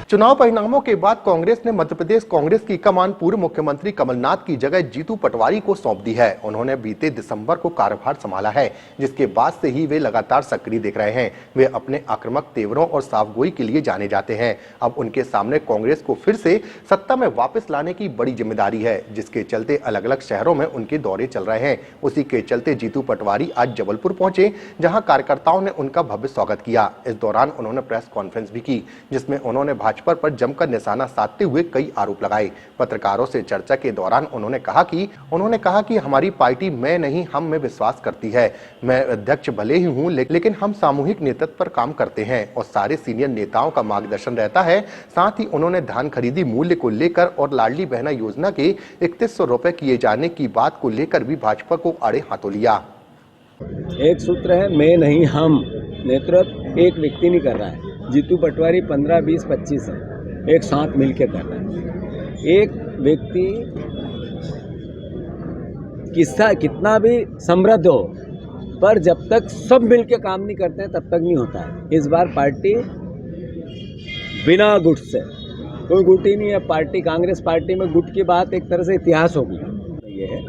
चुनाव परिणामों के बाद कांग्रेस ने मध्य प्रदेश कांग्रेस की कमान पूर्व मुख्यमंत्री कमलनाथ की जगह जीतू पटवारी को सौंप दी है। उन्होंने बीते दिसंबर को कार्यभार संभाला है, जिसके बाद से ही वे लगातार सक्रिय दिख रहे हैं। वे अपने आक्रामक तेवरों और साफगोई के लिए जाने जाते हैं। अब उनके सामने कांग्रेस को फिर से सत्ता में वापस लाने की बड़ी जिम्मेदारी है, जिसके चलते अलग अलग शहरों में उनके दौरे चल रहे हैं। उसी के चलते जीतू पटवारी आज जबलपुर पहुंचे, जहां कार्यकर्ताओं ने उनका भव्य स्वागत किया। इस दौरान उन्होंने प्रेस कॉन्फ्रेंस भी की, जिसमें उन्होंने भाजपा पर जमकर निशाना साधते हुए कई आरोप लगाए। पत्रकारों से चर्चा के दौरान उन्होंने कहा कि हमारी पार्टी मैं नहीं हम में विश्वास करती है। मैं अध्यक्ष भले ही हूं, लेकिन हम सामूहिक नेतृत्व पर काम करते हैं और सारे सीनियर नेताओं का मार्गदर्शन रहता है। साथ ही उन्होंने धान खरीदी मूल्य को लेकर और लाडली बहना योजना के 3100 रुपए किए जाने की बात को लेकर भी भाजपा को आड़े हाथों लिया। एक सूत्र है, मैं नहीं हम। नेतृत्व एक व्यक्ति नहीं कर रहा है। जीतू पटवारी 15, 20, 25 है, एक साथ मिलके कर रहा है। एक व्यक्ति कितना भी समृद्ध हो, पर जब तक सब मिलके काम नहीं करते हैं तब तक नहीं होता है। इस बार पार्टी बिना गुट से, कोई गुट ही नहीं है पार्टी। कांग्रेस पार्टी में गुट की बात एक तरह से इतिहास होगी। ये है,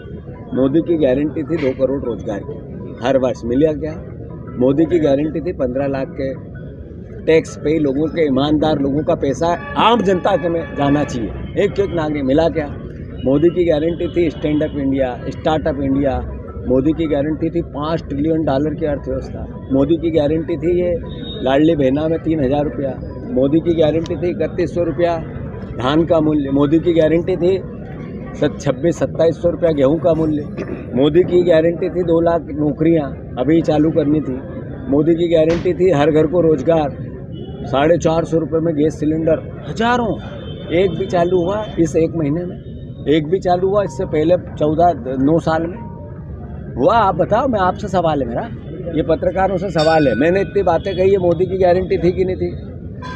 मोदी की गारंटी थी 2 करोड़ रोजगार की, हर वर्ष मिला क्या? मोदी की गारंटी थी 15 लाख के टैक्स पे लोगों के, ईमानदार लोगों का पैसा आम जनता के में जाना चाहिए। एक नागरिक मिला क्या? मोदी की गारंटी थी stand up India, startup India. Modi की गारंटी थी $5 ट्रिलियन की अर्थव्यवस्था। मोदी की गारंटी थी ये लाडली बहना में 3000 रुपया। मोदी की गारंटी थी 3100 रुपया धान का मूल्य। मोदी की गारंटी थी 2600-2700 रुपया गेहूं का मूल्य। मोदी की गारंटी थी 2 लाख नौकरियां अभी चालू करनी थी। मोदी की गारंटी थी हर घर को रोजगार। 450 रुपये में गैस सिलेंडर, हजारों। एक भी चालू हुआ इस 1 महीने में? एक भी चालू हुआ इससे पहले 9 साल में हुआ? आप बताओ, मैं आपसे सवाल है मेरा, ये पत्रकारों से सवाल है। मैंने इतनी बातें कही है, मोदी की गारंटी थी कि नहीं थी?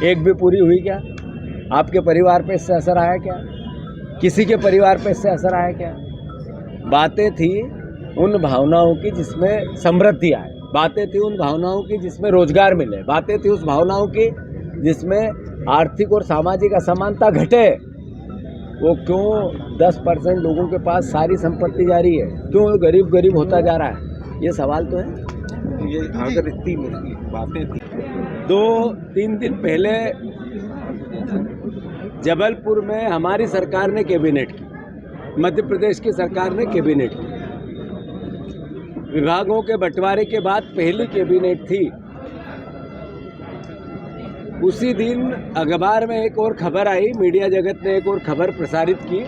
एक भी पूरी हुई क्या? आपके परिवार पे इससे असर आया क्या? किसी के परिवार पे इससे असर आया क्या? बातें थी उन भावनाओं की जिसमें समृद्धि आए, बातें थी उन भावनाओं की जिसमें रोजगार मिले, बातें थी उस भावनाओं की जिसमें आर्थिक और सामाजिक असमानता घटे। वो क्यों 10% लोगों के पास सारी संपत्ति जा रही है? क्यों गरीब होता जा रहा है? ये सवाल तो है। ये अगर इतनी बातें थी, 2-3 दिन पहले जबलपुर में हमारी सरकार ने कैबिनेट की, मध्य प्रदेश की सरकार ने कैबिनेट की। विभागों के बंटवारे के बाद पहली कैबिनेट थी। उसी दिन अखबार में एक और खबर आई, मीडिया जगत ने एक और खबर प्रसारित की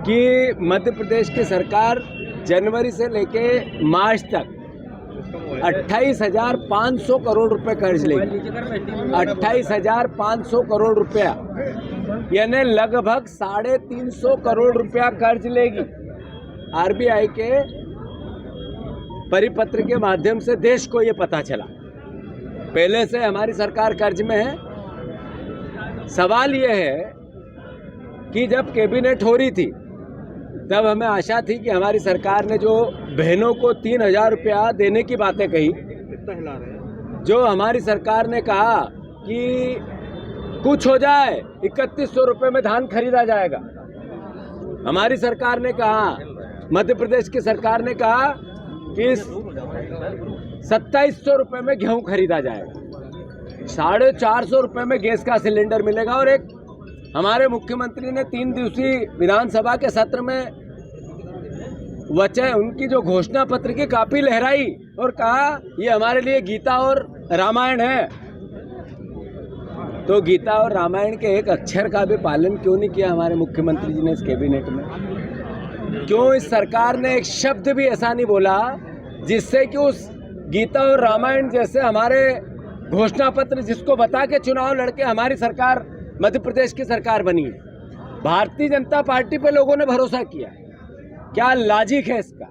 कि मध्य प्रदेश की सरकार जनवरी से लेके मार्च तक 28,500 करोड़ रुपए कर्ज लेगी। 28,500 करोड़ रुपया, यानी लगभग 350 करोड़ रुपया कर्ज लेगी। आरबीआई के परिपत्र के माध्यम से देश को ये पता चला। पहले से हमारी सरकार कर्ज में है। सवाल ये है कि जब कैबिनेट हो रही थी तब हमें आशा थी कि हमारी सरकार ने जो बहनों को 3000 रुपया देने की बातें कही, जो हमारी सरकार ने कहा कि कुछ हो जाए 3100 रुपये में धान खरीदा जाएगा, हमारी सरकार ने कहा, मध्य प्रदेश की सरकार ने कहा कि 2700 रुपये में गेहूं खरीदा जाएगा, 450 रुपये में गैस का सिलेंडर मिलेगा। और एक हमारे मुख्यमंत्री ने 3 दिवसीय विधानसभा के सत्र में वचन, उनकी जो घोषणा पत्र की कापी लहराई और कहा ये हमारे लिए गीता और रामायण है। तो गीता और रामायण के एक अक्षर का भी पालन क्यों नहीं किया हमारे मुख्यमंत्री जी ने इस कैबिनेट में? क्यों इस सरकार ने एक शब्द भी ऐसा नहीं बोला जिससे कि उस गीता और रामायण जैसे हमारे घोषणा पत्र, जिसको बता के चुनाव लड़के हमारी सरकार मध्य प्रदेश की सरकार बनी है। भारतीय जनता पार्टी पे लोगों ने भरोसा किया। क्या लॉजिक है इसका?